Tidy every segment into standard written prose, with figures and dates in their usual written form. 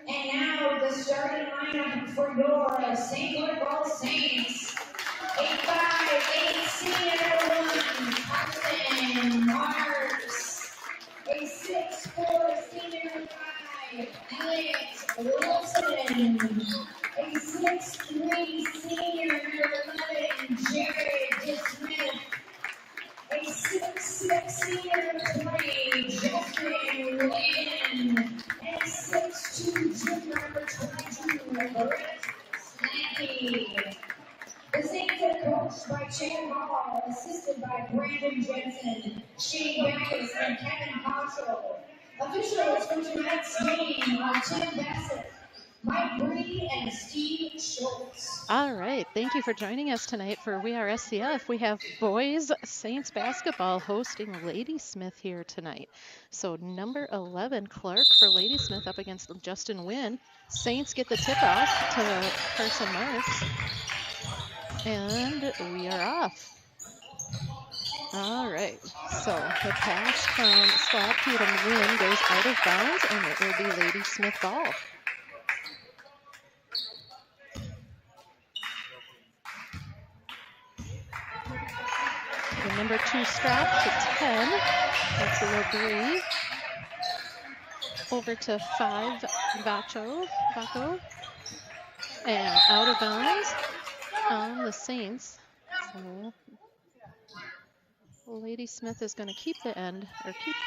And now the starting lineup for your St. Louis Saints. 8'5", senior 1, Carson Marks. A 6'4", senior 5, Elliot Wilson. A 6'3", senior 11, Jared Smith. A 6'6", senior 20, Justin Wynn. And a 6'2", junior number 22, Brett Snappy. The Saints are coached by Chad Hall, assisted by Brandon Jensen, Shane Backus, and Kevin Cottrell. Officials for tonight's game are Tim Bassett, Mike Bree, and Steve Schultz. All right, thank you for joining us tonight for We Are SCF. We have boys Saints basketball hosting Ladysmith here tonight. So number 11, Clark for Ladysmith up against Justin Wynn. Saints get the tip off to Carson Marks. And we are off. All right, so the pass from Slapkey to Wynn goes out of bounds, and it will be Ladysmith ball. The number 2 strap to 10. That's a LeBrie. Over to 5, Vaco. And out of bounds on the Saints. So Ladysmith is going to keep the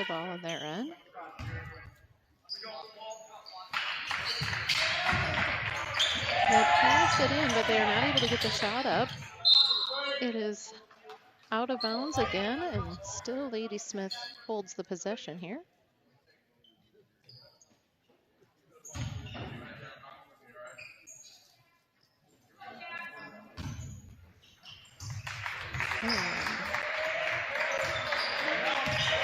ball on their end. They pass it in, but they are not able to get the shot up. It is out of bounds again, and still Ladysmith holds the possession here.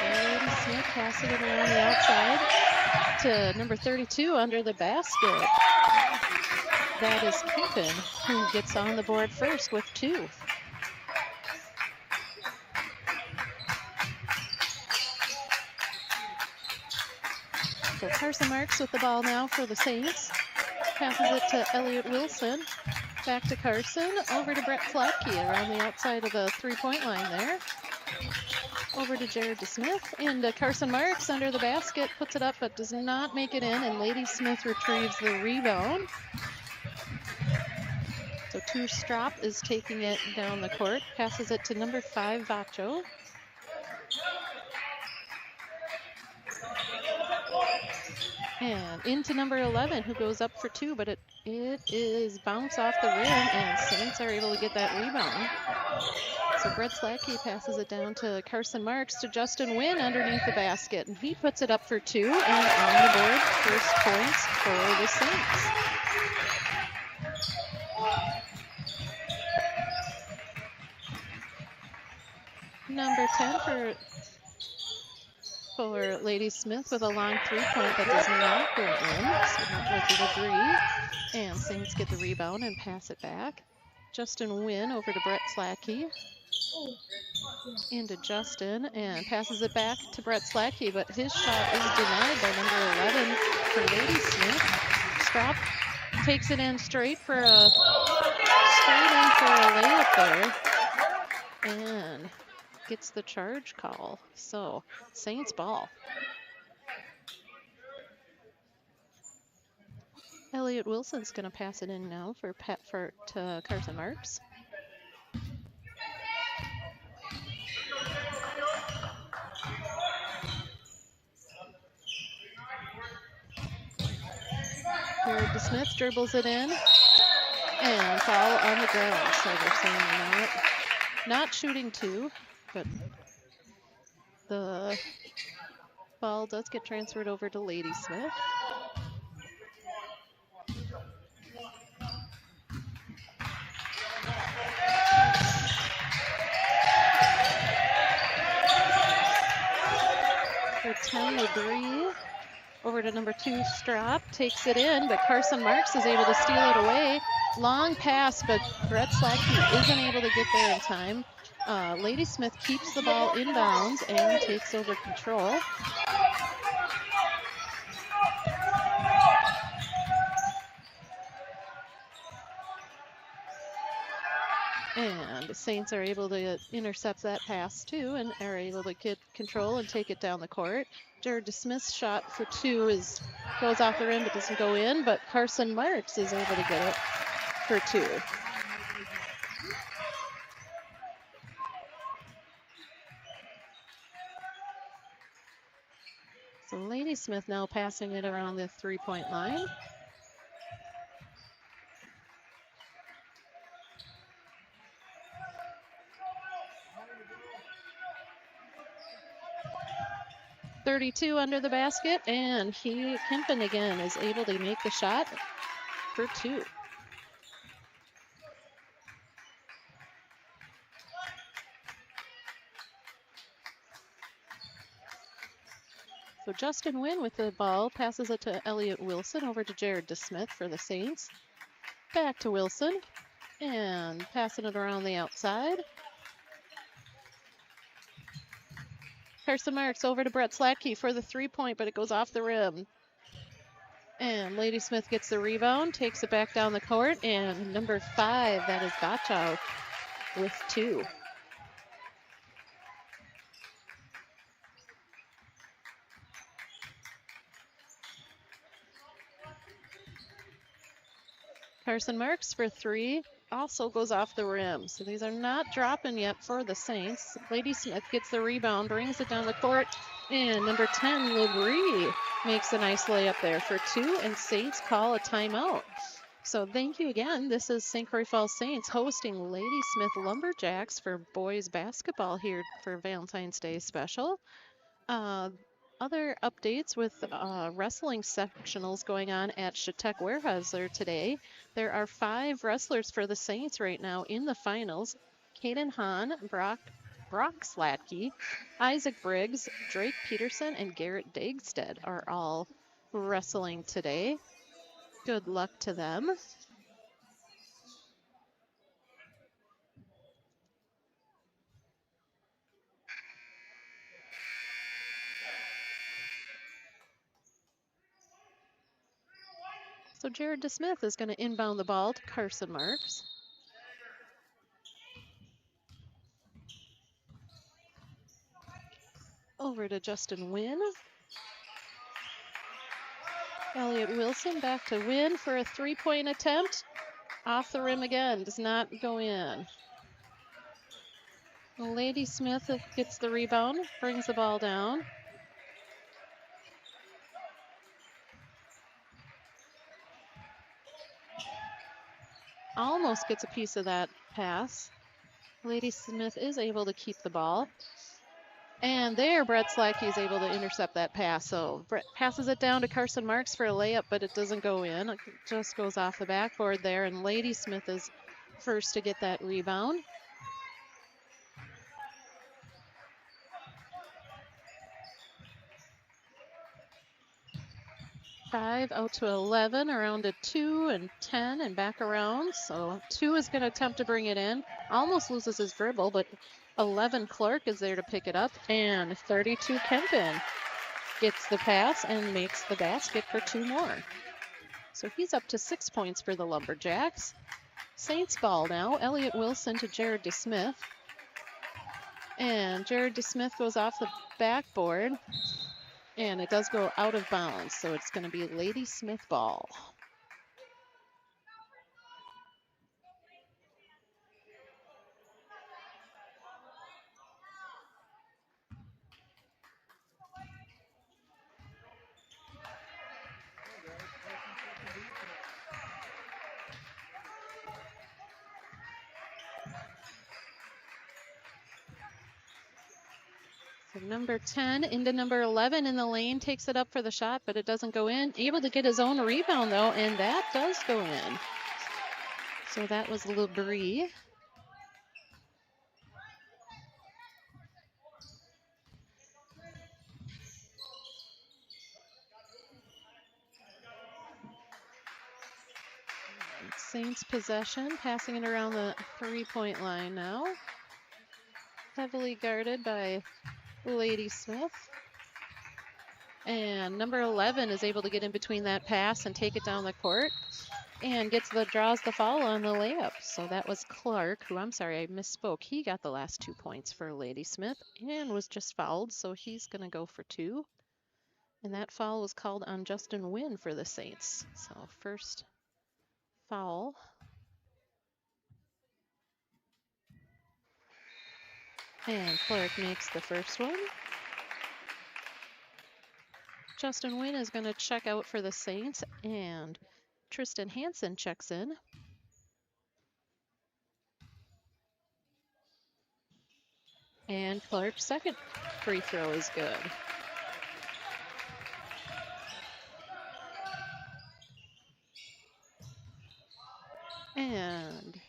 Ladysmith passing it around the outside to number 32 under the basket. That is Keepin, who gets on the board first with 2. So Carson Marks with the ball now for the Saints. Passes it to Elliot Wilson. Back to Carson. Over to Brett Flatke around the outside of the three-point line there. Over to Jared Smith. And Carson Marks under the basket. Puts it up but does not make it in. And Ladysmith retrieves the rebound. So 2 Strop is taking it down the court. Passes it to number 5, Vacho. And into number 11, who goes up for 2, but it is bounced off the rim, and Saints are able to get that rebound. So Brett Slackey passes it down to Carson Marks to Justin Wynn underneath the basket, and he puts it up for 2, and on the board, first points for the Saints. Number 10 for Ladysmith with a long 3-point that does not go in. So that was a three. And Saints get the rebound and pass it back. Justin Wynn over to Brett Slackey. Into Justin and passes it back to Brett Slackey, but his shot is denied by number 11 for Ladysmith. Strop takes it in straight in for a layup there. And gets the charge call. So Saints ball. Elliot Wilson's going to pass it in now to Carson Marks. Jared Smith dribbles it in and foul on the ground. So they're saying not shooting 2, but The ball does get transferred over to Ladysmith. For 10, Labrie over to number 2, Strop, takes it in, but Carson Marks is able to steal it away. Long pass, but Brett Slacky isn't able to get there in time. Ladysmith keeps the ball inbounds and takes over control. And the Saints are able to intercept that pass too and are able to get control and take it down the court. Jared DeSmith's shot for 2 goes off the rim but doesn't go in, but Carson Marks is able to get it for 2. So Ladysmith now passing it around the 3-point line. .32 under the basket, and Kempen again is able to make the shot for 2. So Justin Wynn with the ball, passes it to Elliot Wilson, over to Jared DeSmith for the Saints. Back to Wilson, and passing it around the outside. Carson Marks over to Brett Slatke for the 3-point, but it goes off the rim. And Ladysmith gets the rebound, takes it back down the court, and number 5, that is Bachow, with 2. Carson Marks for 3, also goes off the rim. So these are not dropping yet for the Saints. Ladysmith gets the rebound, brings it down the court, and number 10, Labrie, makes a nice layup there for 2, and Saints call a timeout. So thank you again. This is St. Croix Falls Saints hosting Ladysmith Lumberjacks for boys basketball here for Valentine's Day special. Other updates with wrestling sectionals going on at Chautauqua Weyerhaeuser today. There are 5 wrestlers for the Saints right now in the finals. Caden Hahn, Brock Slatke, Isaac Briggs, Drake Peterson, and Garrett Dagstead are all wrestling today. Good luck to them. So Jared DeSmith is going to inbound the ball to Carson Marks. Over to Justin Wynn. Elliot Wilson back to Wynn for a 3-point attempt. Off the rim again, does not go in. Ladysmith gets the rebound, brings the ball down. Almost gets a piece of that pass. Ladysmith is able to keep the ball. And there, Brett Slacky is able to intercept that pass. So Brett passes it down to Carson Marks for a layup, but it doesn't go in. It just goes off the backboard there, and Ladysmith is first to get that rebound. 5 out to 11, around to 2 and 10 and back around. So 2 is going to attempt to bring it in. Almost loses his dribble, but 11 Clark is there to pick it up. And 32 Kempen gets the pass and makes the basket for 2 more. So he's up to 6 points for the Lumberjacks. Saints ball now. Elliot Wilson to Jared DeSmith. And Jared DeSmith goes off the backboard. And it does go out of bounds, so it's going to be Ladysmith ball. So number 10 into number 11 in the lane, takes it up for the shot, but it doesn't go in. Able to get his own rebound, though, and that does go in. So that was Labrie. Saints possession, passing it around the three-point line now. Heavily guarded by Ladysmith. And number 11 is able to get in between that pass and take it down the court. And draws the foul on the layup. So that was Clark, who, I'm sorry, I misspoke. He got the last 2 points for Ladysmith and was just fouled, so he's going to go for 2. And that foul was called on Justin Wynn for the Saints. So first foul. And Clark makes the first one. Justin Wynn is going to check out for the Saints, and Tristan Hansen checks in. And Clark's second free throw is good. And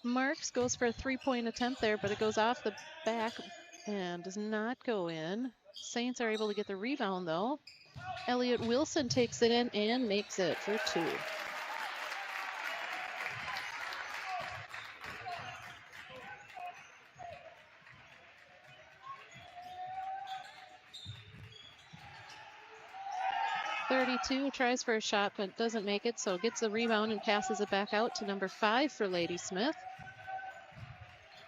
Marks goes for a three-point attempt there, but it goes off the back and does not go in. Saints are able to get the rebound, though. Elliot Wilson takes it in and makes it for 2. Tries for a shot, but doesn't make it, so gets the rebound and passes it back out to number 5 for Ladysmith.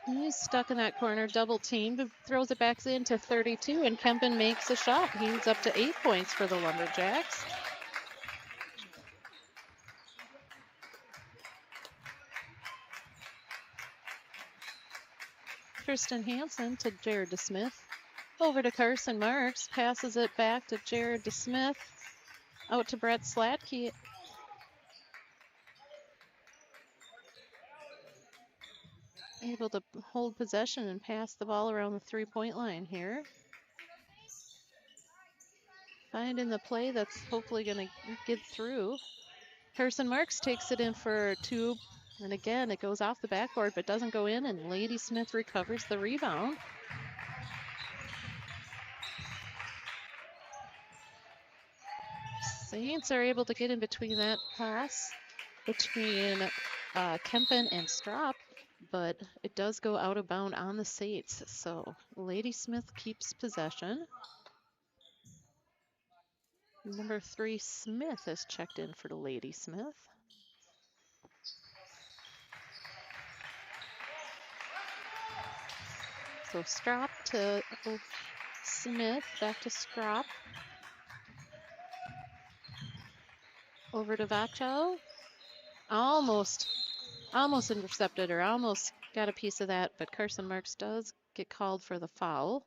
He's stuck in that corner, double teamed, but throws it back into 32, and Kempen makes a shot. He's up to 8 points for the Lumberjacks. Tristan Hansen to Jared DeSmith. Over to Carson Marks, passes it back to Jared DeSmith. Out to Brett Slatke. Able to hold possession and pass the ball around the three-point line here. Finding the play that's hopefully going to get through. Carson Marks takes it in for 2. And again, it goes off the backboard, but doesn't go in, and Ladysmith recovers the rebound. Saints are able to get in between that pass between Kempen and Strop, but it does go out of bound on the Saints. So Ladysmith keeps possession. Number 3, Smith, has checked in for the Ladysmith. So Strop to Smith, back to Strop. Over to Vacho. Almost intercepted, or almost got a piece of that, but Carson Marks does get called for the foul.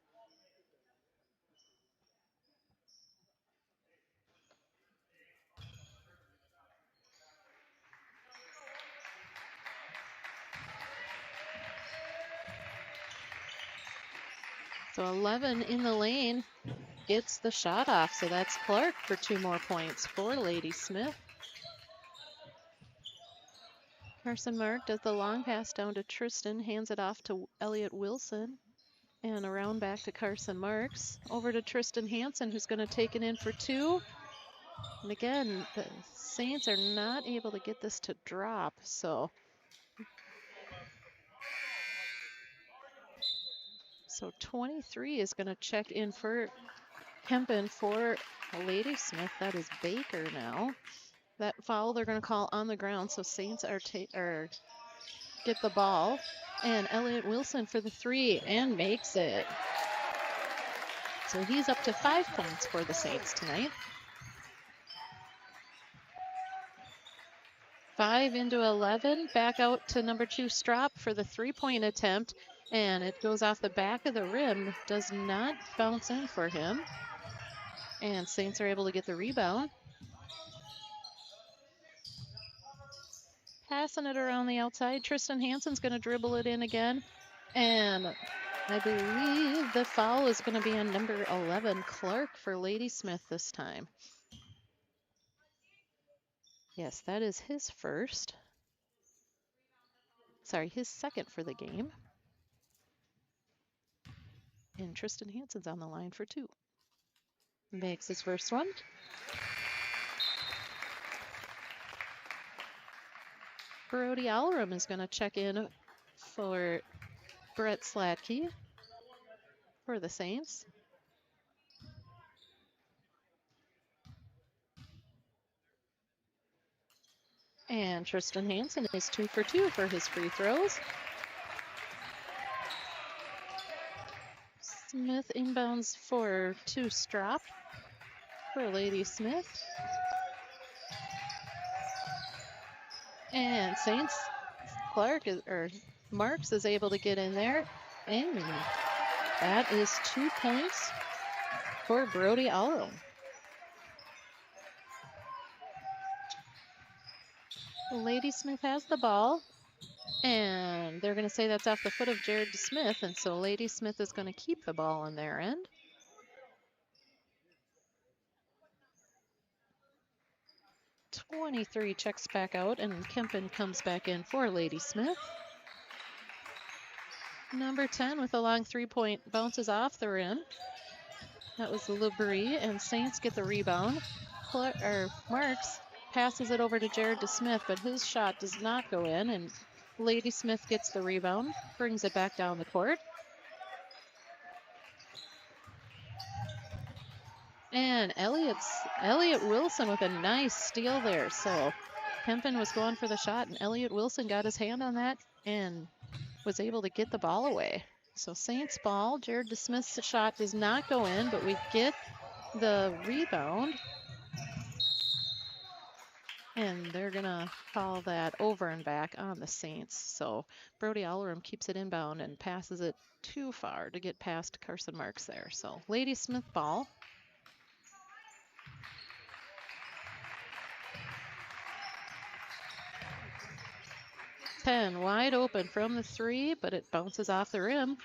So 11 in the lane gets the shot off, so that's Clark for 2 more points for Ladysmith. Carson Mark does the long pass down to Tristan, hands it off to Elliot Wilson, and around back to Carson Marks. Over to Tristan Hansen, who's going to take it in for 2. And again, the Saints are not able to get this to drop, so 23 is going to check in for Kempen for Ladysmith. That is Baker now. That foul they're going to call on the ground, so Saints get the ball. And Elliot Wilson for the 3 and makes it. So he's up to 5 points for the Saints tonight. 5 into 11, back out to number 2 Strop for the 3-point attempt, and it goes off the back of the rim, does not bounce in for him. And Saints are able to get the rebound. Passing it around the outside. Tristan Hansen's going to dribble it in again. And I believe the foul is going to be on number 11, Clark, for Ladysmith this time. Yes, that is his first. Sorry, his second for the game. And Tristan Hansen's on the line for 2. Makes his first one. Brody Alrum is going to check in for Brett Slatke for the Saints. And Tristan Hansen is 2 for 2 for his free throws. Smith inbounds for 2 Strop for Ladysmith. And Saints Marks is able to get in there, and that is 2 points for Brody Alrum. Ladysmith has the ball, and they're going to say that's off the foot of Jared Smith, and so Ladysmith is going to keep the ball on their end. .23 checks back out, and Kempen comes back in for Ladysmith. Number 10 with a long 3-point bounces off the rim. That was Labrie, and Saints get the rebound. Marks passes it over to Jared Smith, but his shot does not go in, and Ladysmith gets the rebound, brings it back down the court. And Elliot Wilson with a nice steal there. So Kempen was going for the shot, and Elliot Wilson got his hand on that and was able to get the ball away. So Saints ball. Jared Smith's shot does not go in, but we get the rebound. And they're going to call that over and back on the Saints. So Brody Alrum keeps it inbound and passes it too far to get past Carson Marks there. So Ladysmith ball. Penn wide open from the 3, but it bounces off the rim.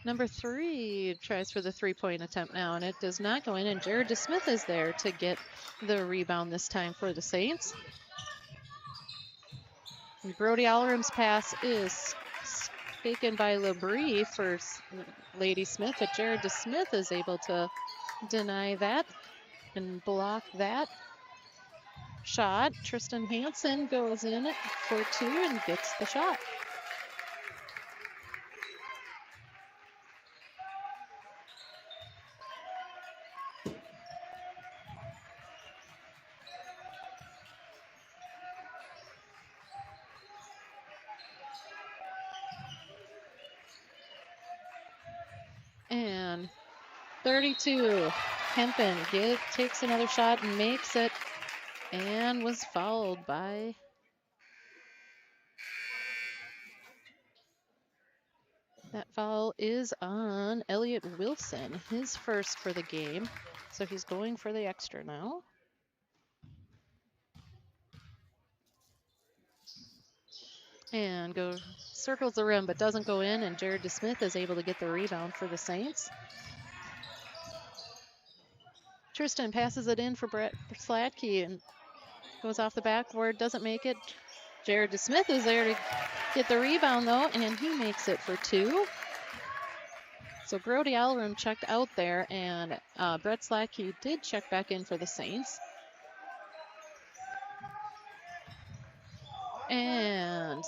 Number 3 tries for the 3-point attempt now, and it does not go in, and Jared Smith is there to get the rebound this time for the Saints. And Brody Alrum's pass is taken by Labrie for Ladysmith, but Jared Smith is able to deny that and block that shot. Tristan Hansen goes in for 2 and gets the shot. And 32, Kempen takes another shot and makes it, and was fouled by that foul is on Elliot Wilson, his first for the game. So he's going for the extra now. And circles the rim, but doesn't go in, and Jared Smith is able to get the rebound for the Saints. Tristan passes it in for Brett Slatke and goes off the backboard, doesn't make it. Jared Smith is there to get the rebound, though, and he makes it for 2. So Brody Alrum checked out there, and Brett Slatke did check back in for the Saints. And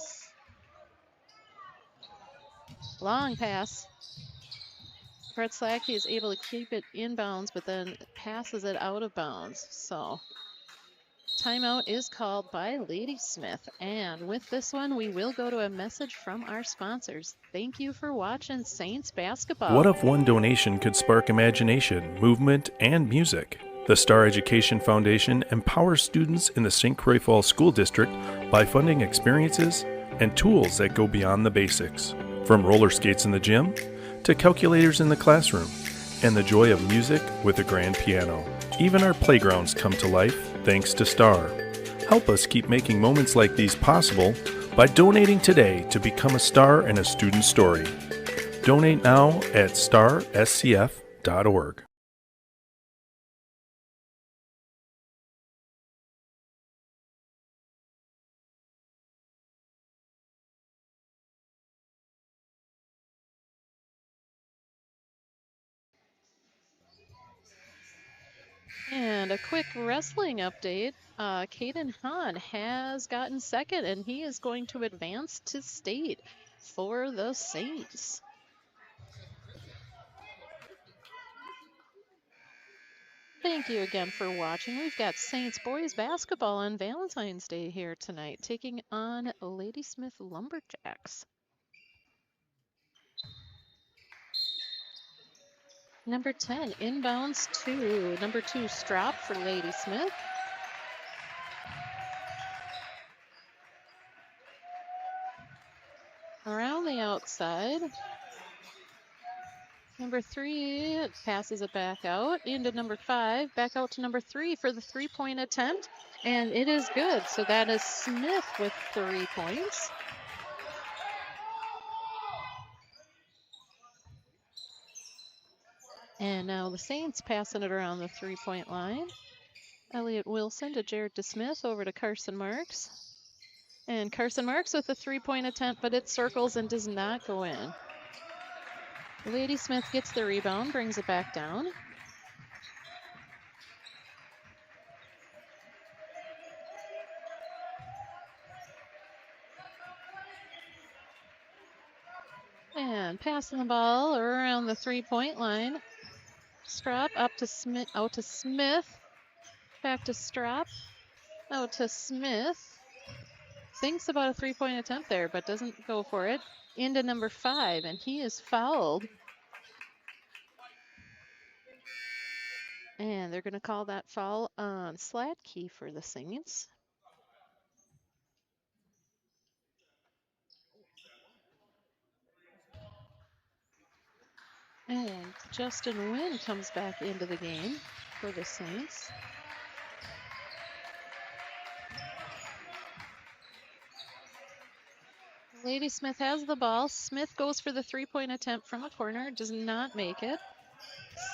long pass. Brett Slatke is able to keep it inbounds, but then passes it out of bounds. So timeout is called by Ladysmith. And with this one, we will go to a message from our sponsors. Thank you for watching Saints basketball. What if one donation could spark imagination, movement, and music? The Star Education Foundation empowers students in the St. Croix Falls School District by funding experiences and tools that go beyond the basics. From roller skates in the gym to calculators in the classroom and the joy of music with a grand piano. Even our playgrounds come to life thanks to STAR. Help us keep making moments like these possible by donating today to become a star in a student story. Donate now at starscf.org. And a quick wrestling update. Caden Hahn has gotten second, and he is going to advance to state for the Saints. Thank you again for watching. We've got Saints boys basketball on Valentine's Day here tonight, taking on Ladysmith Lumberjacks. Number 10 inbounds to number 2 Strop for Ladysmith. Around the outside. Number 3 passes it back out into number 5, back out to number 3 for the three-point attempt, and it is good. So that is Smith with 3 points. And now the Saints passing it around the three-point line. Elliott Wilson to Jared DeSmith, over to Carson Marks. And Carson Marks with a three-point attempt, but it circles and does not go in. Ladysmith gets the rebound, brings it back down. And passing the ball around the three-point line. Strop up to Smith, out to Smith. Back to Strop, out to Smith. Thinks about a three-point attempt there, but doesn't go for it. Into number 5, and he is fouled. And they're going to call that foul on Slatke for the Saints. And Justin Wynn comes back into the game for the Saints. Ladysmith has the ball. Smith goes for the three-point attempt from a corner, does not make it.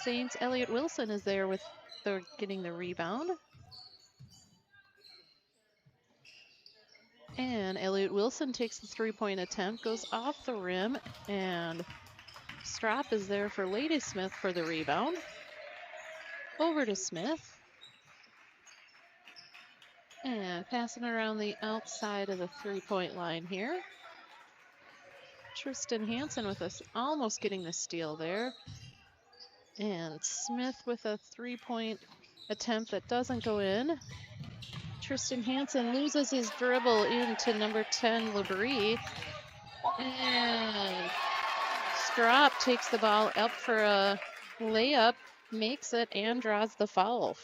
Saints' Elliott Wilson is there with getting the rebound. And Elliott Wilson takes the three-point attempt, goes off the rim, and Strop is there for Ladysmith for the rebound. Over to Smith. And passing around the outside of the three-point line here. Tristan Hansen with us almost getting the steal there. And Smith with a three-point attempt that doesn't go in. Tristan Hansen loses his dribble into number 10, Labrie. And Strop takes the ball up for a layup, makes it, and draws the foul.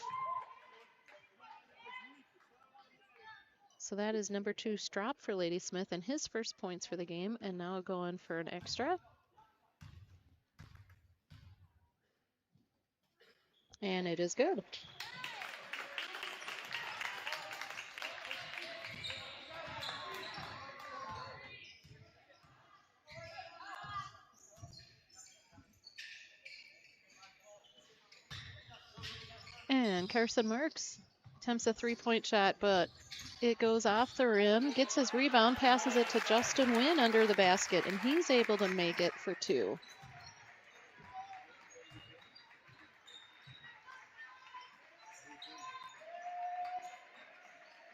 So that is number 2, Strop for Ladysmith, and his first points for the game, and now going for an extra. And it is good. And Carson Marks attempts a three-point shot, but it goes off the rim, gets his rebound, passes it to Justin Wynn under the basket, and he's able to make it for 2.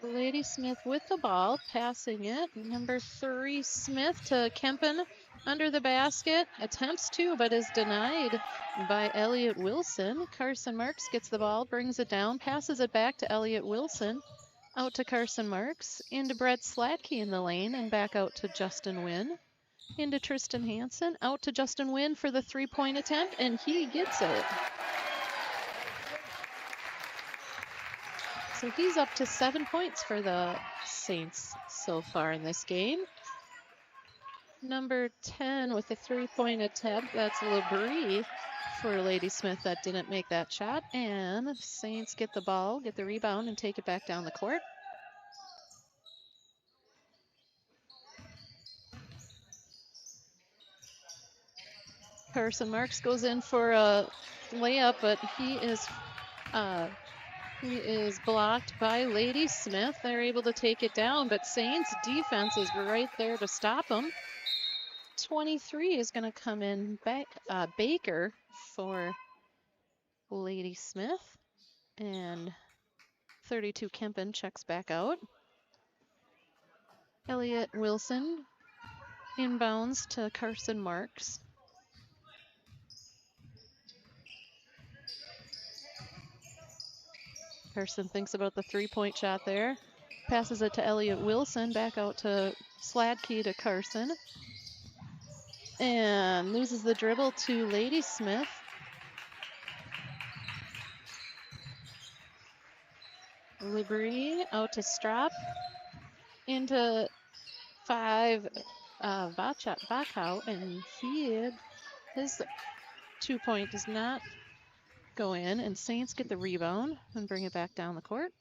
Ladysmith with the ball, passing it. Number 3, Smith to Kempen under the basket. Attempts to, but is denied by Elliott Wilson. Carson Marks gets the ball, brings it down, passes it back to Elliott Wilson. Out to Carson Marks, into Brett Slatke in the lane, and back out to Justin Wynn. Into Tristan Hansen, out to Justin Wynn for the three-point attempt, and he gets it. So he's up to 7 points for the Saints so far in this game. Number 10 with the 3-point attempt. That's Labrie for Ladysmith that didn't make that shot. And Saints get the ball, get the rebound, and take it back down the court. Carson Marks goes in for a layup, but he is blocked by Ladysmith. They're able to take it down, but Saints defense is right there to stop them. 23 is going to come in back, Baker for Ladysmith, and 32 Kempen checks back out. Elliot Wilson inbounds to Carson Marks. Carson thinks about the 3-point shot there. Passes it to Elliot Wilson, back out to Sladkey to Carson. And loses the dribble to Ladysmith. Labrie out to Strop. Into 5, Vachow, and his 2-point does not go in, and Saints get the rebound and bring it back down the court.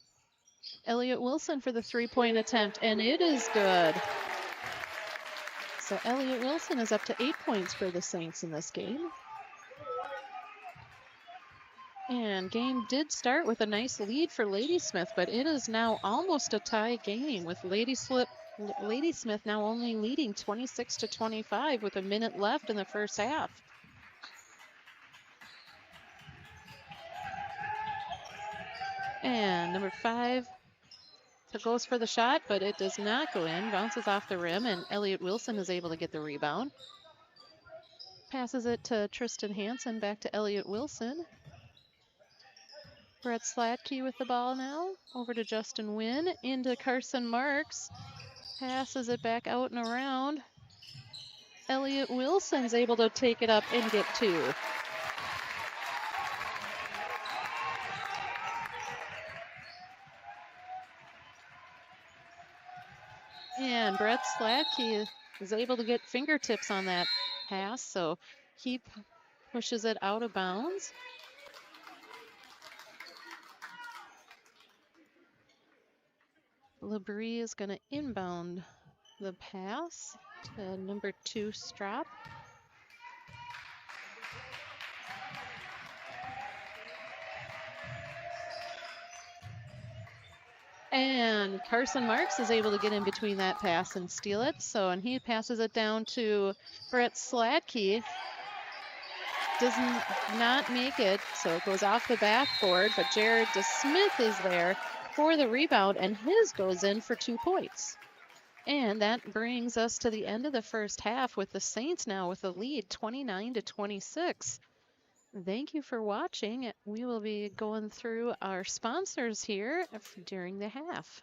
Elliot Wilson for the 3-point attempt, and it is good. So Elliot Wilson is up to 8 points for the Saints in this game. And game did start with a nice lead for Ladysmith, but it is now almost a tie game with Ladysmith now only leading 26-25 with a minute left in the first half. And number 5 goes for the shot, but it does not go in. Bounces off the rim, and Elliot Wilson is able to get the rebound. Passes it to Tristan Hansen, back to Elliot Wilson. Brett Sladkey with the ball now. Over to Justin Wynn, into Carson Marks. Passes it back out and around. Elliot Wilson's able to take it up and get 2. And Brett Sladkey is able to get fingertips on that pass, so he pushes it out of bounds. Labrie is going to inbound the pass to number 2, Strop. And Carson Marks is able to get in between that pass and steal it. And he passes it down to Brett Sladkey. Does not make it, so it goes off the backboard, but Jared DeSmith is there for the rebound, and his goes in for 2 points. And that brings us to the end of the first half with the Saints now with a lead 29-26. Thank you for watching. We will be going through our sponsors here during the half.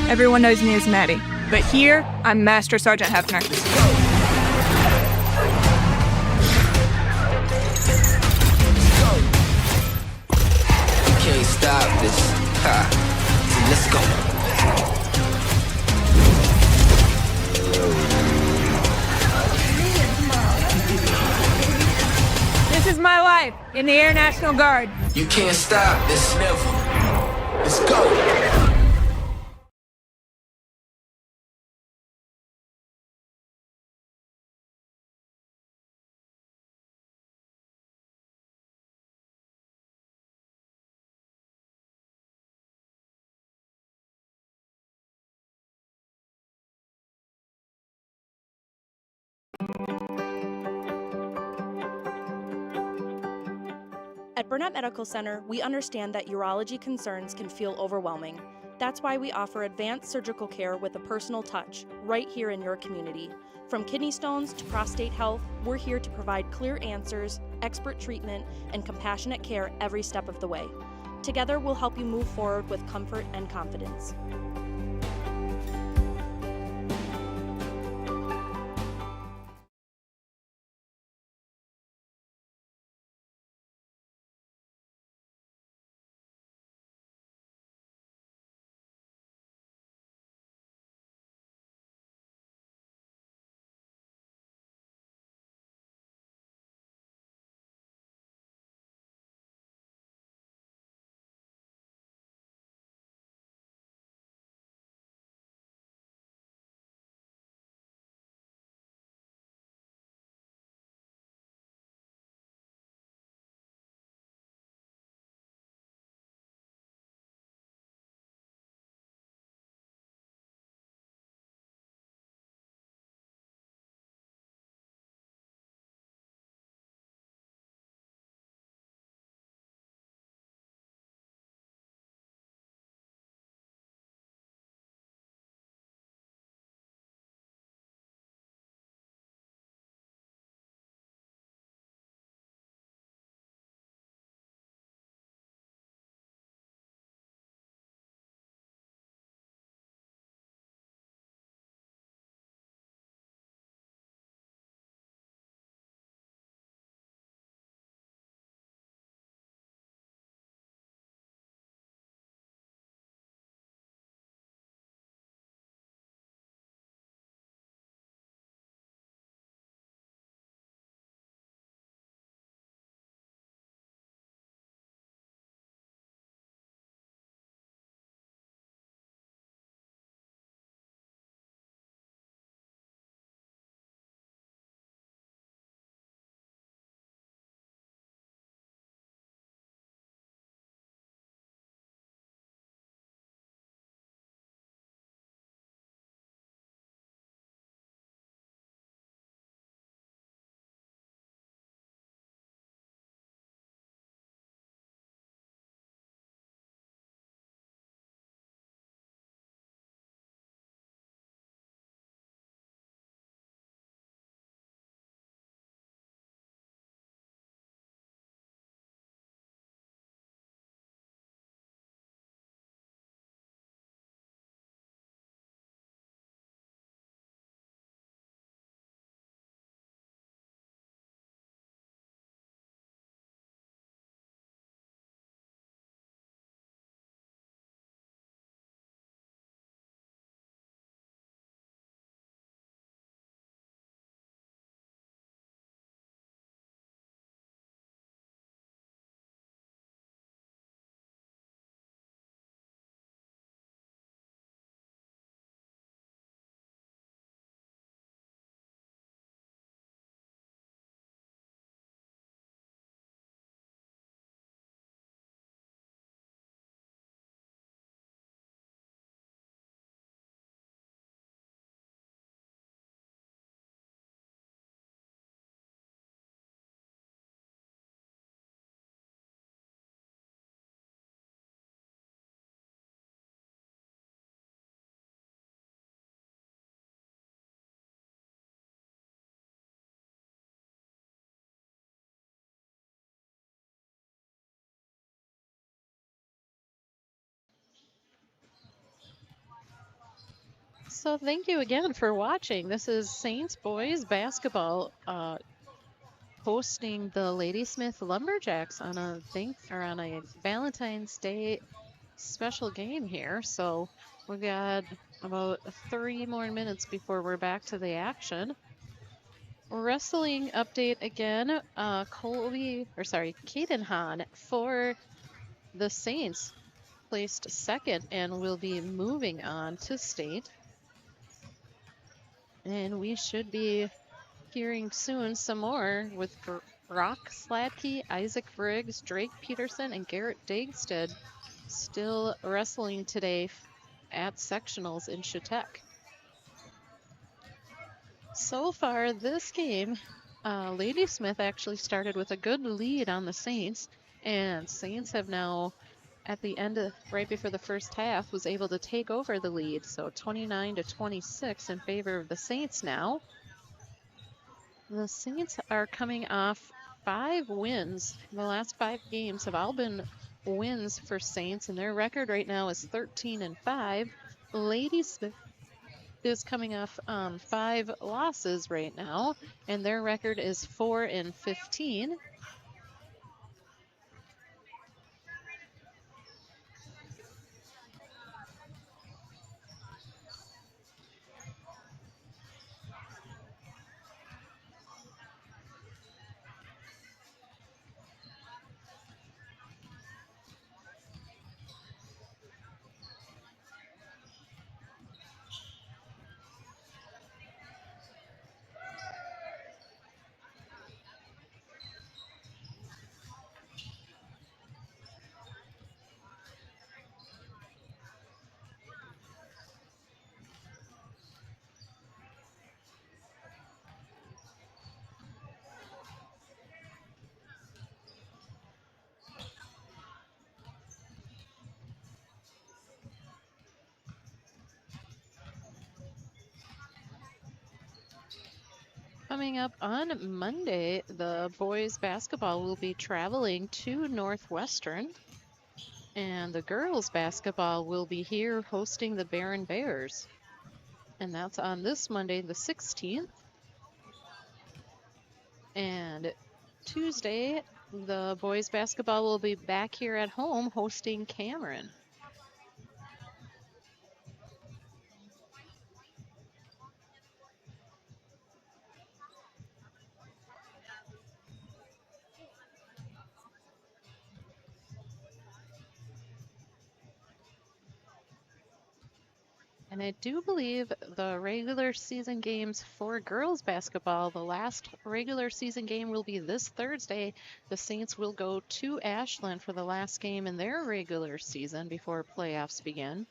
Everyone knows me as Maddie, but here, I'm Master Sergeant Hefner. Can't stop this. Ha. Let's go. This is my life in the Air National Guard. You can't stop this. Never. Let's go. At Burnett Medical Center, we understand that urology concerns can feel overwhelming. That's why we offer advanced surgical care with a personal touch, right here in your community. From kidney stones to prostate health, we're here to provide clear answers, expert treatment, and compassionate care every step of the way. Together, we'll help you move forward with comfort and confidence. So thank you again for watching. This is Saints boys basketball hosting the Ladysmith Lumberjacks on a Valentine's Day special game here. So we got about 3 more minutes before we're back to the action. Wrestling update again. Caden Hahn for the Saints placed second and will be moving on to state. And we should be hearing soon some more with Brock Sladke, Isaac Briggs, Drake Peterson, and Garrett Dagstead still wrestling today at sectionals in Chautauqua. So far this game, Ladysmith actually started with a good lead on the Saints, and Saints have now, at the end of right before the first half, was able to take over the lead. So 29-26 in favor of the Saints now. The Saints are coming off 5 wins. The last 5 games have all been wins for Saints, and their record right now is 13-5. Ladysmith is coming off 5 losses right now, and their record is 4-15. Coming up on Monday, the boys basketball will be traveling to Northwestern, and the girls basketball will be here hosting the Barron Bears. And that's on this Monday, the 16th. And Tuesday, the boys basketball will be back here at home hosting Cameron. And I do believe the regular season games for girls basketball, the last regular season game will be this Thursday. The Saints will go to Ashland for the last game in their regular season before playoffs begin.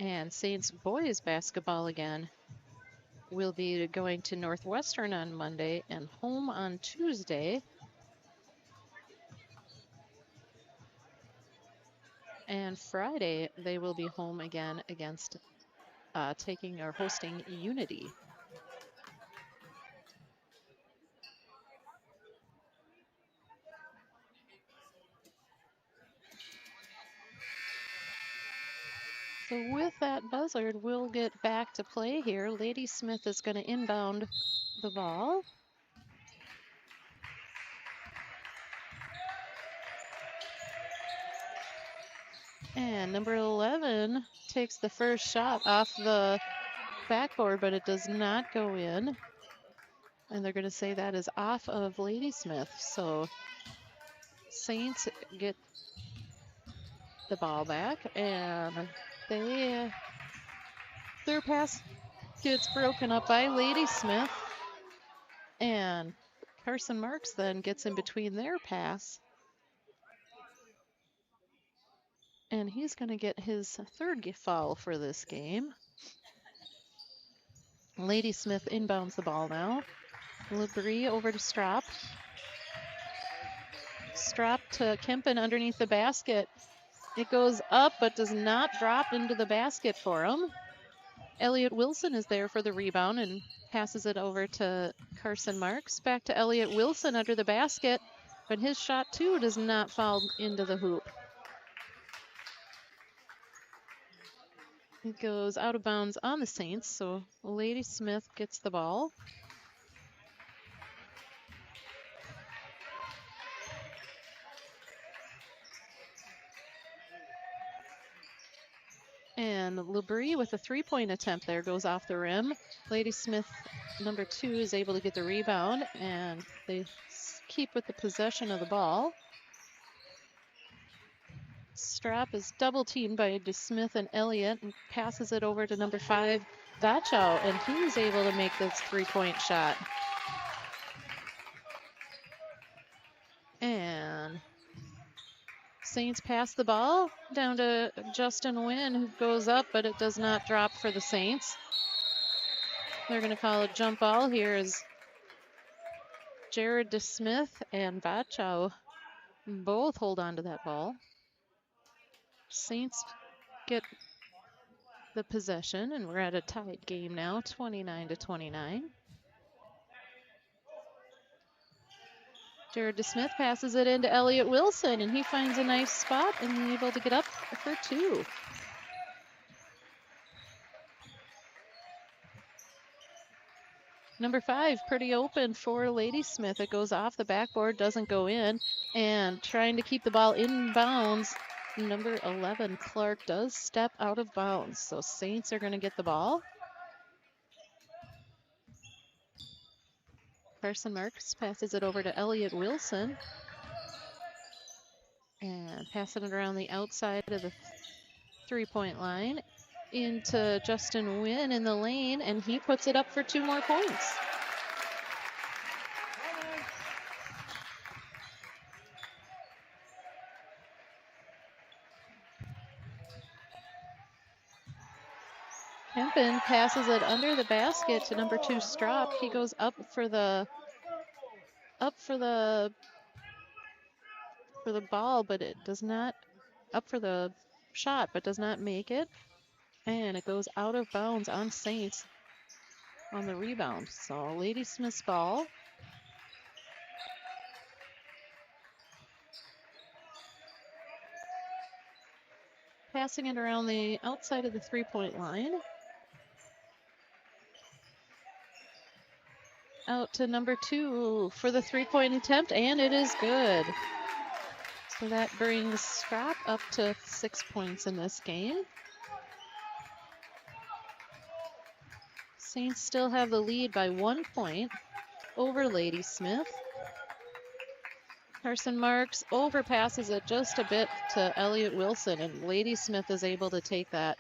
And Saints boys basketball again will be going to Northwestern on Monday and home on Tuesday. And Friday, they will be home again against hosting Unity. So with that buzzard, we'll get back to play here. Ladysmith is going to inbound the ball. And number 11 takes the first shot off the backboard, but it does not go in. And they're going to say that is off of Ladysmith. So Saints get the ball back, and their pass gets broken up by Ladysmith. And Carson Marks then gets in between their pass. And he's going to get his 3rd foul for this game. Ladysmith inbounds the ball now. Labrie over to Strop. Strop to Kempen underneath the basket. It goes up but does not drop into the basket for him. Elliot Wilson is there for the rebound and passes it over to Carson Marks. Back to Elliot Wilson under the basket, but his shot too does not fall into the hoop. It goes out of bounds on the Saints, so Ladysmith gets the ball. And Labrie with a 3-point attempt there goes off the rim. Ladysmith, number 2, is able to get the rebound, and they keep with the possession of the ball. Strap is double teamed by DeSmith and Elliott and passes it over to number 5, Vachow, and he's able to make this 3-point shot. And Saints pass the ball down to Justin Wynn, who goes up, but it does not drop for the Saints. They're going to call a jump ball here as Jared DeSmith and Vachow both hold on to that ball. Saints get the possession, and we're at a tied game now, 29-29. Jared DeSmith passes it into Elliott Wilson, and he finds a nice spot and able to get up for two. Number 5, pretty open for Ladysmith. It goes off the backboard, doesn't go in, and trying to keep the ball in bounds. Number 11, Clark, does step out of bounds, so Saints are going to get the ball. Carson Marks passes it over to Elliott Wilson. And passing it around the outside of the three-point line into Justin Wynn in the lane, and he puts it up for 2 more points. Kempen passes it under the basket to number 2, Strop. He goes up for the ball, but it does not, up for the shot, but does not make it. And it goes out of bounds on Saints on the rebound. So Ladysmith's ball. Passing it around the outside of the three-point line. Out to number 2 for the three-point attempt, and it is good. So that brings Strap up to 6 points in this game. Saints still have the lead by 1 point over Ladysmith. Carson Marks overpasses it just a bit to Elliott Wilson, and Ladysmith is able to take the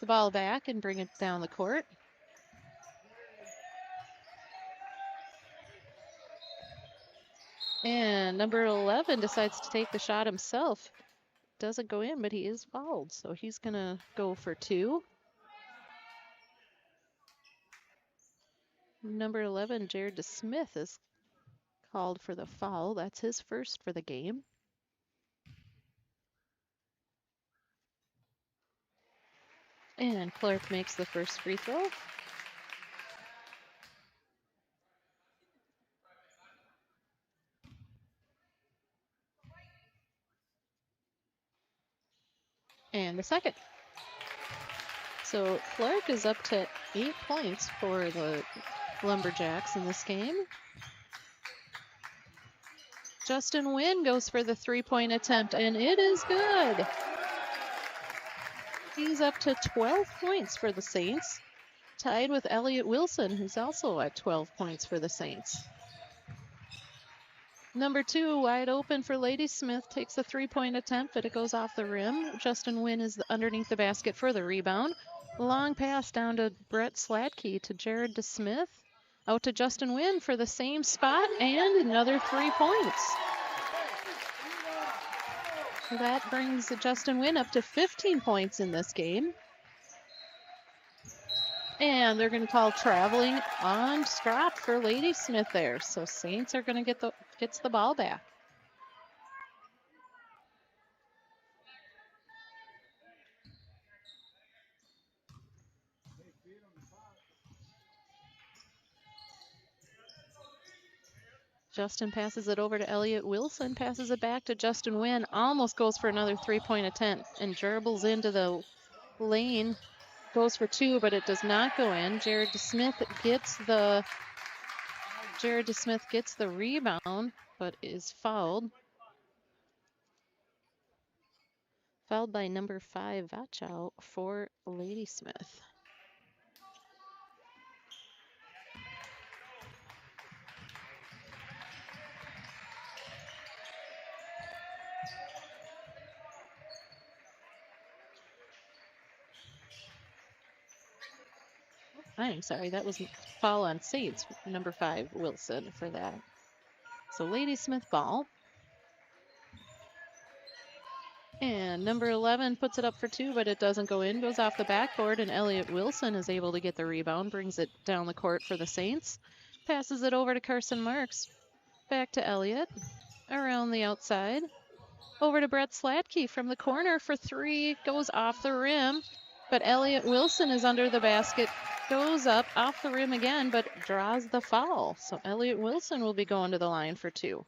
ball back and bring it down the court. And number 11 decides to take the shot himself. Doesn't go in, but he is fouled, so he's going to go for 2. Number 11, Jared DeSmith, is called for the foul. That's his first for the game. And Clark makes the first free throw. And the second. So Clark is up to 8 points for the Lumberjacks in this game. Justin Wynn goes for the three-point attempt, and it is good. He's up to 12 points for the Saints, tied with Elliott Wilson, who's also at 12 points for the Saints. Number 2, wide open for Ladysmith, takes a three-point attempt, but it goes off the rim. Justin Wynn is underneath the basket for the rebound. Long pass down to Brett Slatke to Jared DeSmith. Out to Justin Wynn for the same spot, and another 3 points. So that brings Justin Wynn up to 15 points in this game. And they're going to call traveling on Strop for Ladysmith there. So Saints are going to gets the ball back. Justin passes it over to Elliott Wilson, passes it back to Justin Wynn, almost goes for another three-point attempt and dribbles into the lane, goes for 2, but it does not go in. Jared DeSmith gets the rebound, but is fouled. Fouled by number 5, Vachow, for Ladysmith. I'm sorry, that was foul on Saints, number 5, Wilson, for that. So Ladysmith ball. And number 11 puts it up for 2, but it doesn't go in. Goes off the backboard, and Elliot Wilson is able to get the rebound. Brings it down the court for the Saints. Passes it over to Carson Marks. Back to Elliot. Around the outside. Over to Brett Slatke from the corner for 3. Goes off the rim. But Elliot Wilson is under the basket. Goes up off the rim again, but draws the foul. So Elliot Wilson will be going to the line for 2.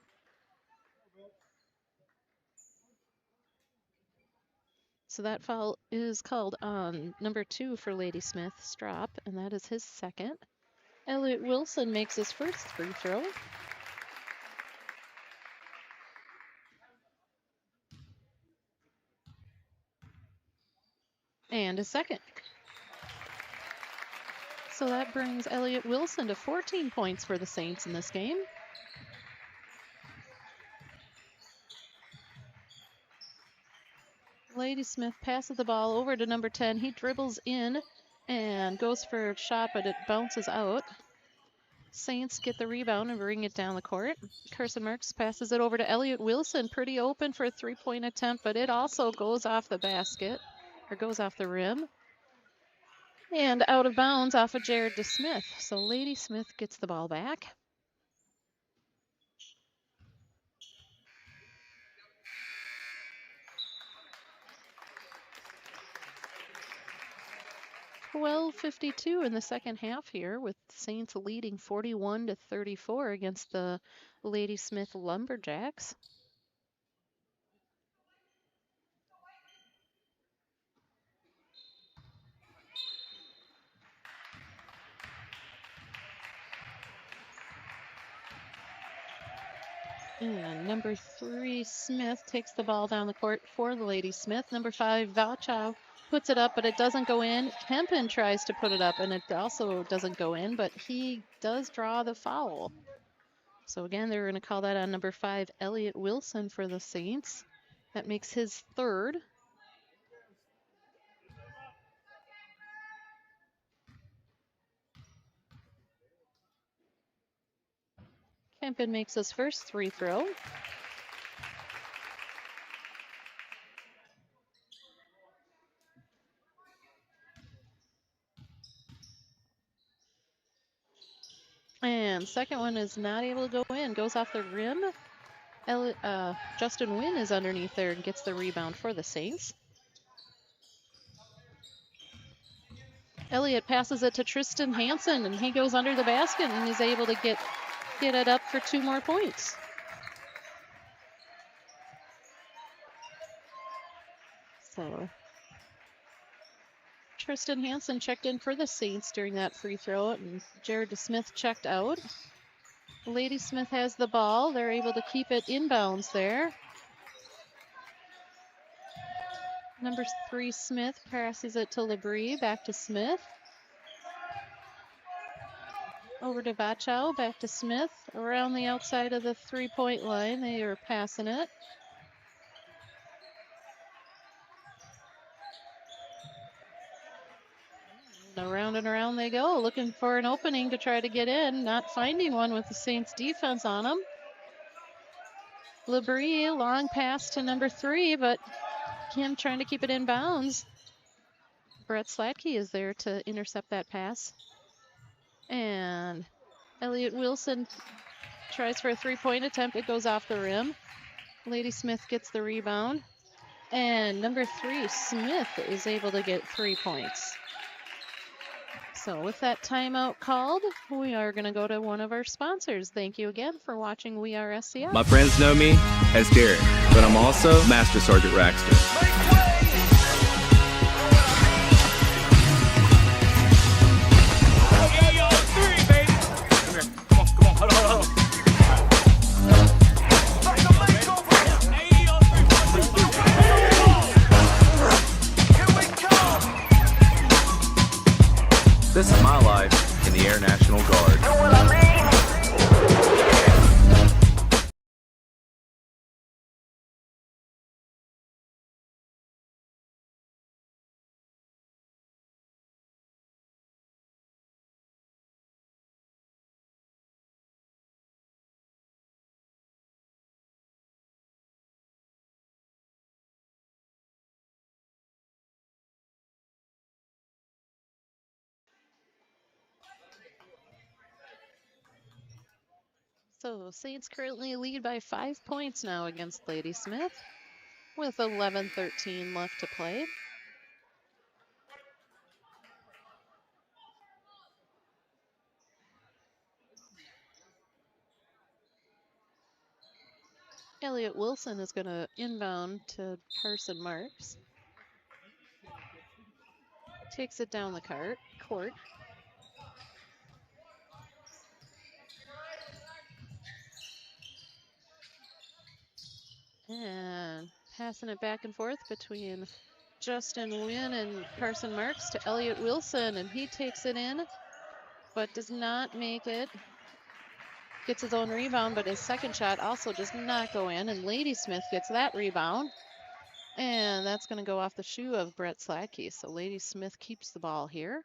So that foul is called on number 2 for Ladysmith, Strop, and that is his second. Elliot Wilson makes his first free throw. And a second. So that brings Elliot Wilson to 14 points for the Saints in this game. Ladysmith passes the ball over to number 10. He dribbles in and goes for a shot, but it bounces out. Saints get the rebound and bring it down the court. Carson Marks passes it over to Elliot Wilson. Pretty open for a 3-point attempt, but it also goes off the basket, or goes off the rim. And out of bounds off of Jared DeSmith. So Ladysmith gets the ball back. .52 in the second half here, with Saints leading 41-34 against the Ladysmith Lumberjacks. And number 3, Smith, takes the ball down the court for the Ladysmith. Number 5, Valchow, puts it up, but it doesn't go in. Kempen tries to put it up, and it also doesn't go in, but he does draw the foul. So again, they're going to call that on number 5, Elliot Wilson, for the Saints. That makes his third. Kempen makes his first free throw. And second one is not able to go in. Goes off the rim. Justin Wynn is underneath there and gets the rebound for the Saints. Elliott passes it to Tristan Hansen, and he goes under the basket and is able to get it up for 2 more points. So Tristan Hansen checked in for the Saints during that free throw, and Jared DeSmith checked out. Ladysmith has the ball. They're able to keep it inbounds there. Number 3, Smith, passes it to Labrie, back to Smith. Over to Vachow, back to Smith. Around the outside of the 3-point line, they are passing it. Around and around they go, looking for an opening to try to get in, not finding one with the Saints defense on them. Labrie, long pass to number 3, but Kim trying to keep it in bounds. Brett Slatke is there to intercept that pass. And Elliot Wilson tries for a 3-point attempt. It goes off the rim. Ladysmith gets the rebound. And number 3, Smith, is able to get 3 points. So with that timeout called, we are going to go to one of our sponsors. Thank you again for watching We Are SCF. My friends know me as Derek, but I'm also Master Sergeant Raxter. This is my life in the Air National Guard. So Saints currently lead by 5 points now against Ladysmith with 11:13 left to play. Elliot Wilson is going to inbound to Carson Marks. Takes it down the court. And passing it back and forth between Justin Wynn and Carson Marks to Elliot Wilson, and he takes it in, but does not make it. Gets his own rebound, but his second shot also does not go in, and Ladysmith gets that rebound, and that's going to go off the shoe of Brett Slacky. So Ladysmith keeps the ball here.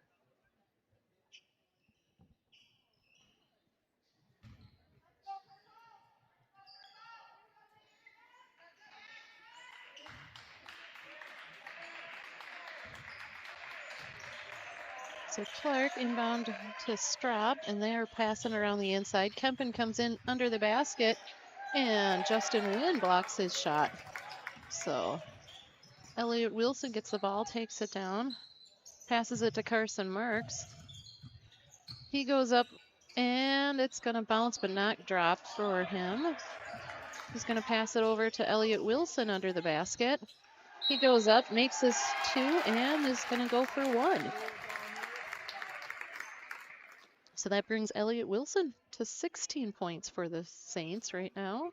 So Clark inbound to Straub, and they are passing around the inside. Kempen comes in under the basket, and Justin Wynn blocks his shot. So Elliot Wilson gets the ball, takes it down, passes it to Carson Marks. He goes up, and it's going to bounce but not drop for him. He's going to pass it over to Elliot Wilson under the basket. He goes up, makes his 2, and is going to go for 1. So that brings Elliot Wilson to 16 points for the Saints right now.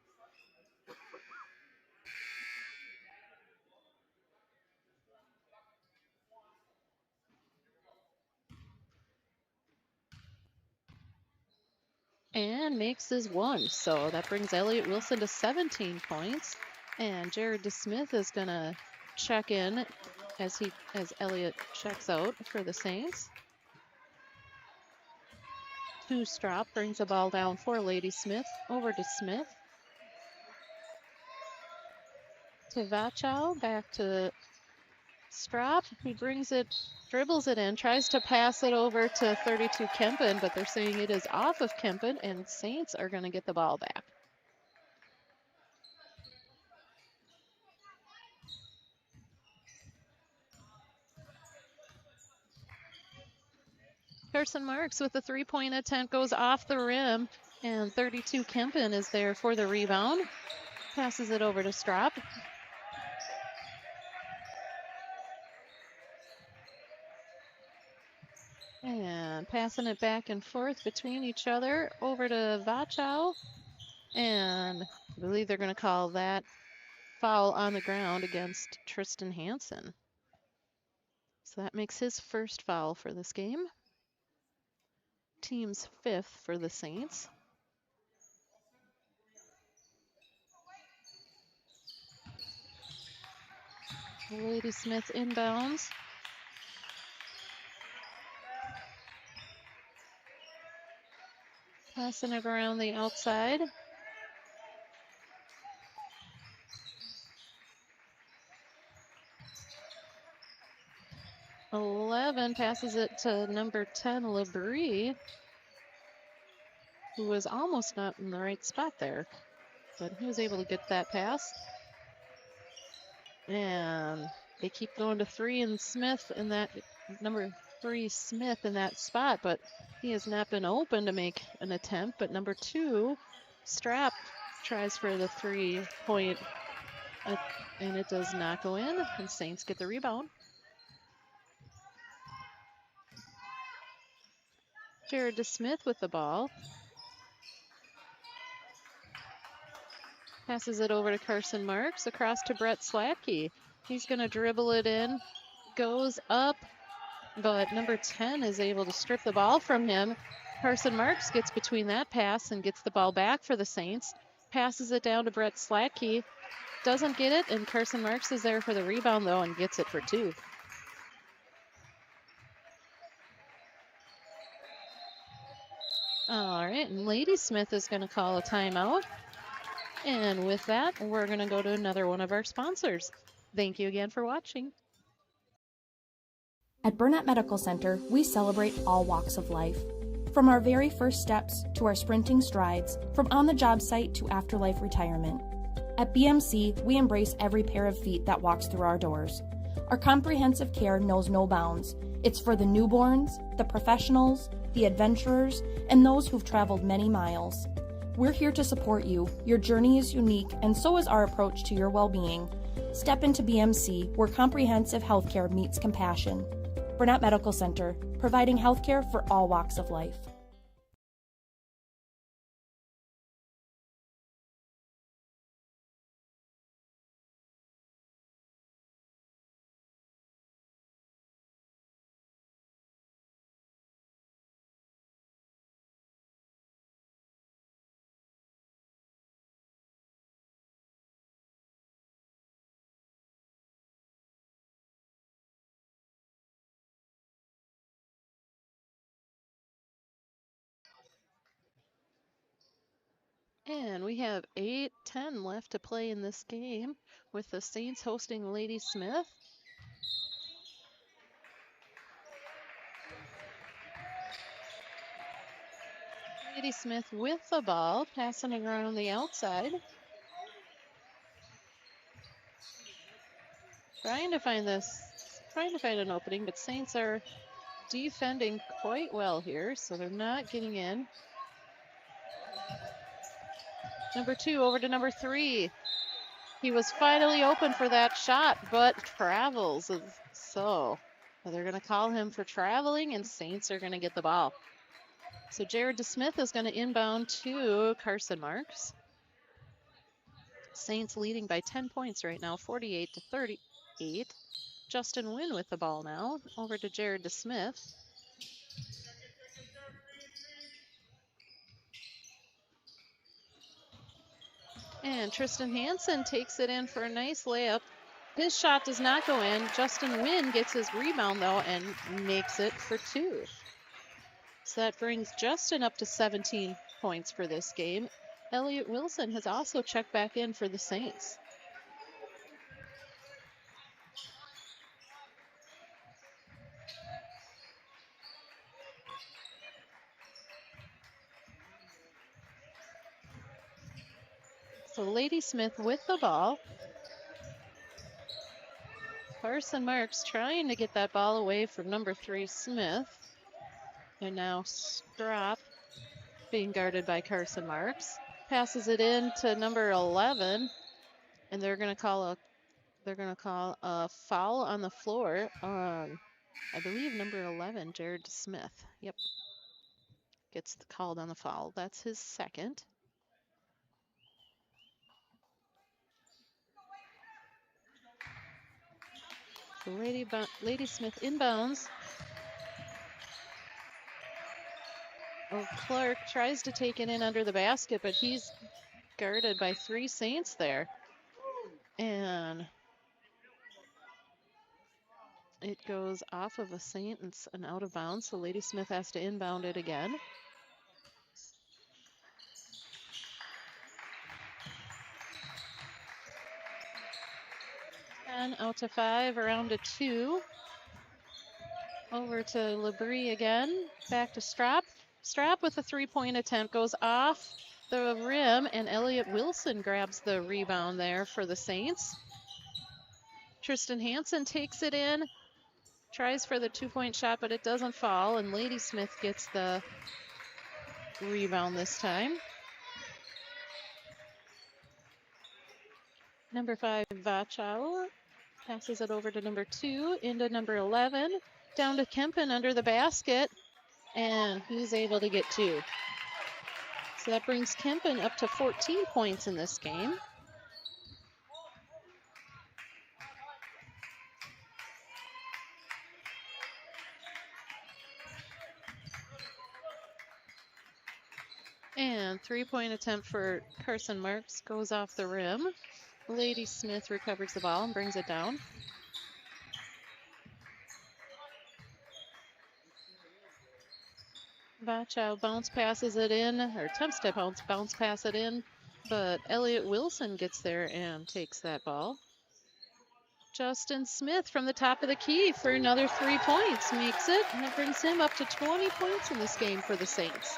And makes his 1. So that brings Elliot Wilson to 17 points. And Jared DeSmith is going to check in as Elliot checks out for the Saints. To Strop, brings the ball down for Ladysmith, over to Smith. To Vachow, back to Strop. He brings it, dribbles it in, tries to pass it over to 32 Kempen, but they're saying it is off of Kempen, and Saints are going to get the ball back. Carson Marks with a 3-point attempt goes off the rim, and 32 Kempen is there for the rebound. Passes it over to Strop. And passing it back and forth between each other over to Vachow. And I believe they're going to call that foul on the ground against Tristan Hansen. So that makes his first foul for this game. Team's 5th for the Saints. Ladysmith inbounds. Passing it around the outside. Eleven passes it to number 10, Labrie, who was almost not in the right spot there, but he was able to get that pass. And they keep going to 3 and Smith in that, number 3 Smith in that spot, but he has not been open to make an attempt. But number 2, Strap, tries for the 3-point, and it does not go in, and Saints get the rebound. Jared DeSmith with the ball. Passes it over to Carson Marks, across to Brett Slacky. He's going to dribble it in, goes up, but number 10 is able to strip the ball from him. Carson Marks gets between that pass and gets the ball back for the Saints. Passes it down to Brett Slacky. Doesn't get it, and Carson Marks is there for the rebound, though, and gets it for 2. All right, and Ladysmith is going to call a timeout. And with that, we're going to go to another one of our sponsors. Thank you again for watching. At Burnett Medical Center, we celebrate all walks of life. From our very first steps to our sprinting strides, from on-the-job site to afterlife retirement. At BMC, we embrace every pair of feet that walks through our doors. Our comprehensive care knows no bounds. It's for the newborns, the professionals, the adventurers, and those who've traveled many miles. We're here to support you. Your journey is unique, and so is our approach to your well-being. Step into BMC, where comprehensive healthcare meets compassion. Burnett Medical Center, providing healthcare for all walks of life. And we have 8:10 left to play in this game with the Saints hosting Ladysmith. Ladysmith with the ball, passing it around the outside. Trying to find an opening, but Saints are defending quite well here, so they're not getting in. Number 2 over to number 3. He was finally open for that shot, but travels. So they're going to call him for traveling, and Saints are going to get the ball. So Jared Smith is going to inbound to Carson Marks. Saints leading by 10 points right now, 48-38. Justin Wynn with the ball now, over to Jared Smith. And Tristan Hansen takes it in for a nice layup. His shot does not go in. Justin Wynn gets his rebound, though, and makes it for 2. So that brings Justin up to 17 points for this game. Elliot Wilson has also checked back in for the Saints. So Ladysmith with the ball. Carson Marks trying to get that ball away from number 3 Smith. And now Strop being guarded by Carson Marks. Passes it in to number 11, and they're going to call a foul on the floor on, I believe, number 11, Jared Smith. Yep. Gets called on the foul. That's his second. Ladysmith inbounds. Oh, Clark tries to take it in under the basket, but he's guarded by 3 Saints there. And it goes off of a Saint and out of bounds, so Ladysmith has to inbound it again. And out to 5, around to 2. Over to Labrie again. Back to Strap. Strap with a 3-point attempt goes off the rim, and Elliot Wilson grabs the rebound there for the Saints. Tristan Hansen takes it in, tries for the 2-point shot, but it doesn't fall, and Ladysmith gets the rebound this time. Number 5, Vachow, passes it over to number 2, into number 11, down to Kempen under the basket, and he's able to get 2. So that brings Kempen up to 14 points in this game. And 3-point attempt for Carson Marks goes off the rim. Ladysmith recovers the ball and brings it down. Vachow bounce passes it in, or attempts to bounce pass it in, but Elliot Wilson gets there and takes that ball. Justin Smith from the top of the key for another 3 points. Makes it, and that brings him up to 20 points in this game for the Saints.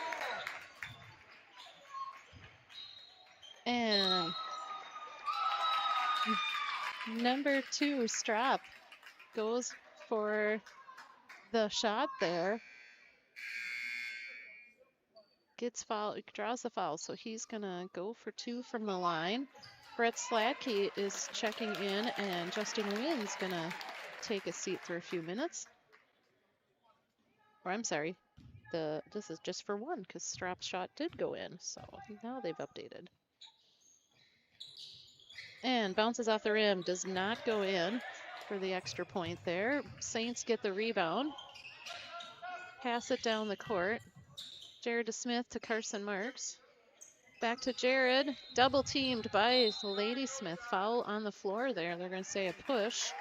And number 2, Strap, goes for the shot there. Gets foul, draws the foul, so he's gonna go for 2 from the line. Brett Slatke is checking in, and Justin Wynn's gonna take a seat for a few minutes. Or I'm sorry, this is just for 1 because Strap's shot did go in, so now they've updated. And bounces off the rim, does not go in for the extra point there. Saints get the rebound. Pass it down the court. Jared Smith to Carson Marks. Back to Jared, double teamed by Ladysmith. Foul on the floor there. They're going to say a push.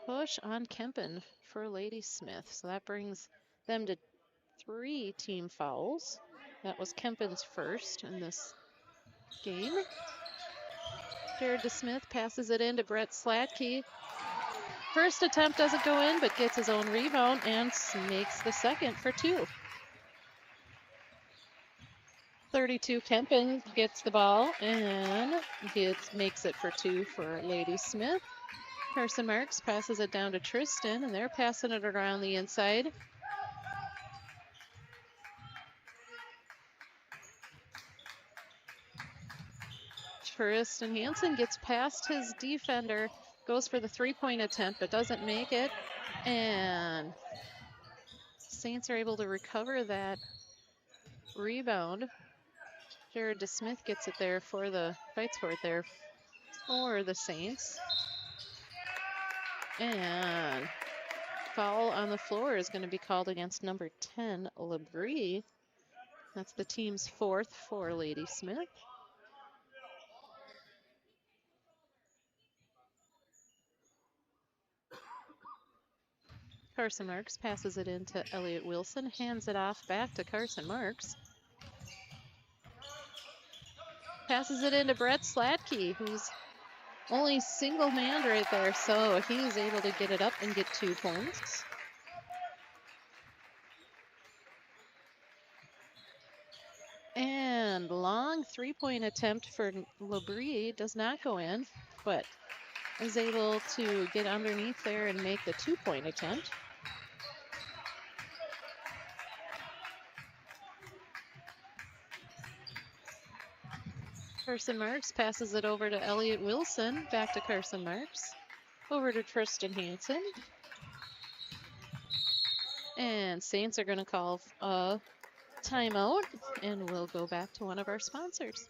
Push on Kempen for Ladysmith. So that brings them to 3 team fouls. That was Kempen's first in this game. Jared Smith passes it in to Brett Slatke. First attempt doesn't go in, but gets his own rebound and makes the second for 2. 32 Kempen gets the ball and makes it for 2 for Ladysmith. Carson Marks passes it down to Tristan, and they're passing it around the inside. Tristan Hansen gets past his defender, goes for the 3-point attempt, but doesn't make it. And Saints are able to recover that rebound. Jared Smith gets it there for the, fights for it there for the Saints. And foul on the floor is going to be called against number 10, Labrie. That's the team's 4th for Ladysmith. Carson Marks passes it into Elliot Wilson, hands it off back to Carson Marks. Passes it into Brett Slatke, who's only single-manned right there, so he's able to get it up and get 2 points. And long 3-point attempt for Labrie does not go in, but is able to get underneath there and make the 2-point attempt. Carson Marks passes it over to Elliot Wilson, back to Carson Marks, over to Tristan Hansen. And Saints are going to call a timeout, and we'll go back to one of our sponsors.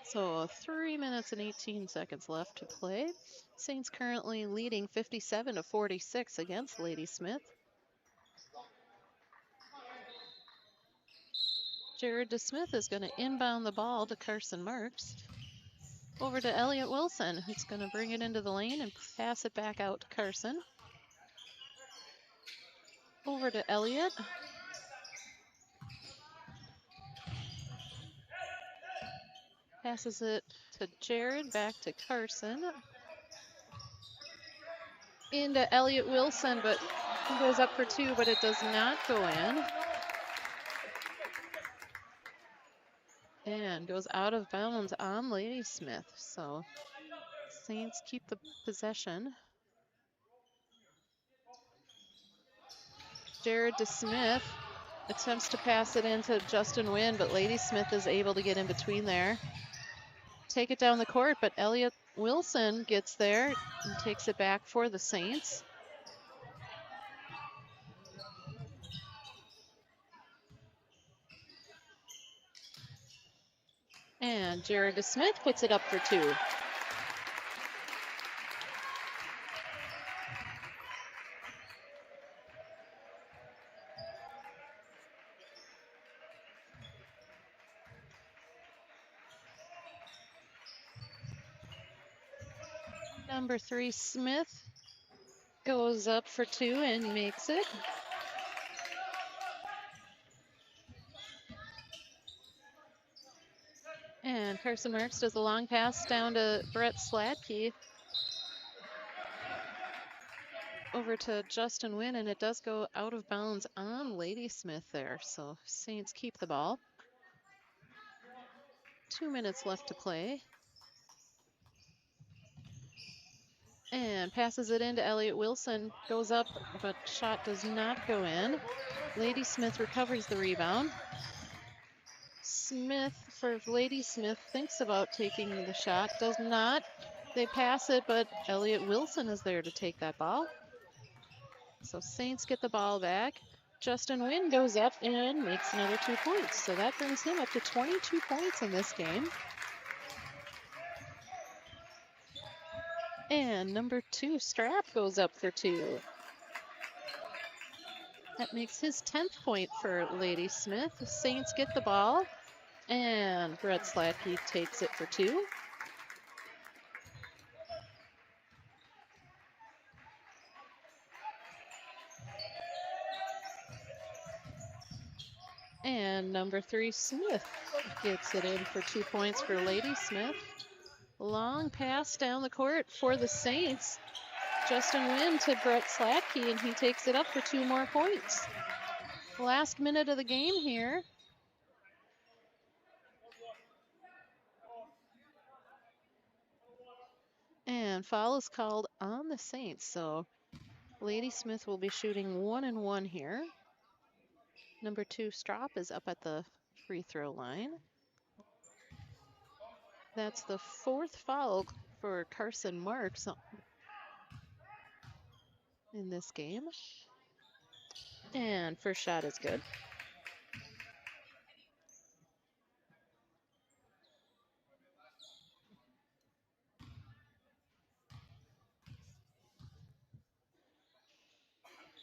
So 3 minutes and 18 seconds left to play. Saints currently leading 57-46 against Ladysmith. Jared Smith is going to inbound the ball to Carson Marks. Over to Elliot Wilson, who's going to bring it into the lane and pass it back out to Carson. Over to Elliot. Passes it to Jared, back to Carson. Into Elliot Wilson, but he goes up for 2, but it does not go in. And goes out of bounds on Ladysmith. So Saints keep the possession. Jared Smith attempts to pass it into Justin Wynn, but Ladysmith is able to get in between there. Take it down the court, but Elliot Wilson gets there and takes it back for the Saints. And Ladysmith puts it up for 2. Number 3, Smith, goes up for 2 and makes it. And Carson Marks does a long pass down to Brett Sladke. Over to Justin Wynn, and it does go out of bounds on Ladysmith there. So Saints keep the ball. 2 minutes left to play. And passes it into Elliott Wilson. Goes up, but shot does not go in. Ladysmith recovers the rebound. Smith, for Ladysmith, thinks about taking the shot. Does not. They pass it, but Elliott Wilson is there to take that ball. So Saints get the ball back. Justin Wynn goes up and makes another 2 points. So that brings him up to 22 points in this game. And number 2, Strap, goes up for 2. That makes his 10th point for Ladysmith. The Saints get the ball, and Brett Sladke takes it for 2. And number 3, Smith, gets it in for 2 points for Ladysmith. Long pass down the court for the Saints. Justin Wynn to Brett Sladke, and he takes it up for 2 more points. Last minute of the game here. And foul is called on the Saints, so Ladysmith will be shooting 1-1 here. Number 2, Strop, is up at the free throw line. That's the 4th foul for Carson Marks in this game. And first shot is good.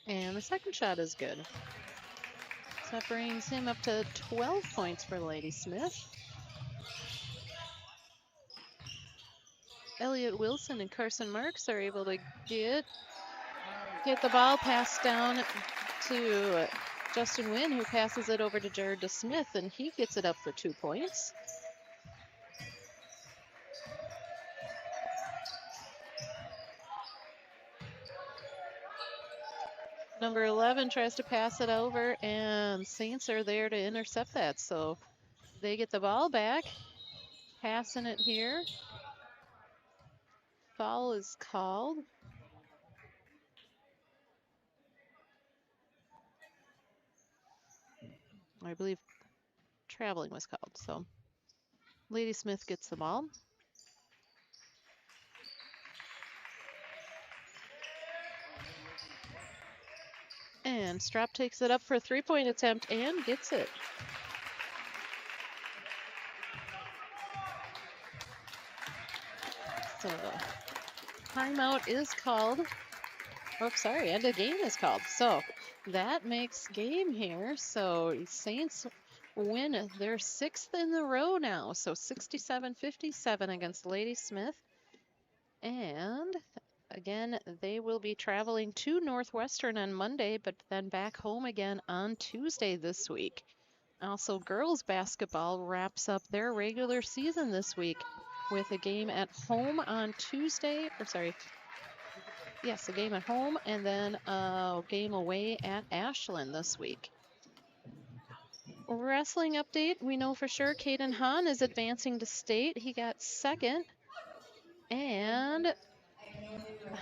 And the second shot is good. So that brings him up to 12 points for Ladysmith. Elliott Wilson and Carson Marks are able to get the ball passed down to Justin Wynn, who passes it over to Jared Smith, and he gets it up for 2 points. Number 11 tries to pass it over, and Saints are there to intercept that. So they get the ball back, passing it here. Foul is called. I believe traveling was called. So Ladysmith gets the ball. And Strap takes it up for a 3-point attempt and gets it. So timeout is called. Oh, sorry, and a game is called. So that makes game here. So Saints win their 6th in a row now. So 67-57 against Ladysmith. And again, they will be traveling to Northwestern on Monday, but then back home again on Tuesday this week. Also, girls basketball wraps up their regular season this week with a game at home on Tuesday, a game at home, and then a game away at Ashland this week. Wrestling update, we know for sure Caden Hahn is advancing to state. He got 2nd. And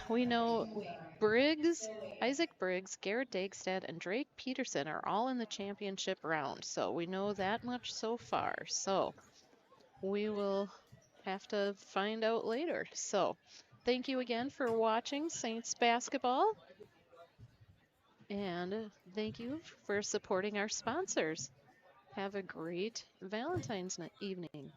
we know Isaac Briggs, Garrett Dagstad, and Drake Peterson are all in the championship round. So we know that much so far. So we will have to find out later. So thank you again for watching Saints basketball. And thank you for supporting our sponsors. Have a great Valentine's evening.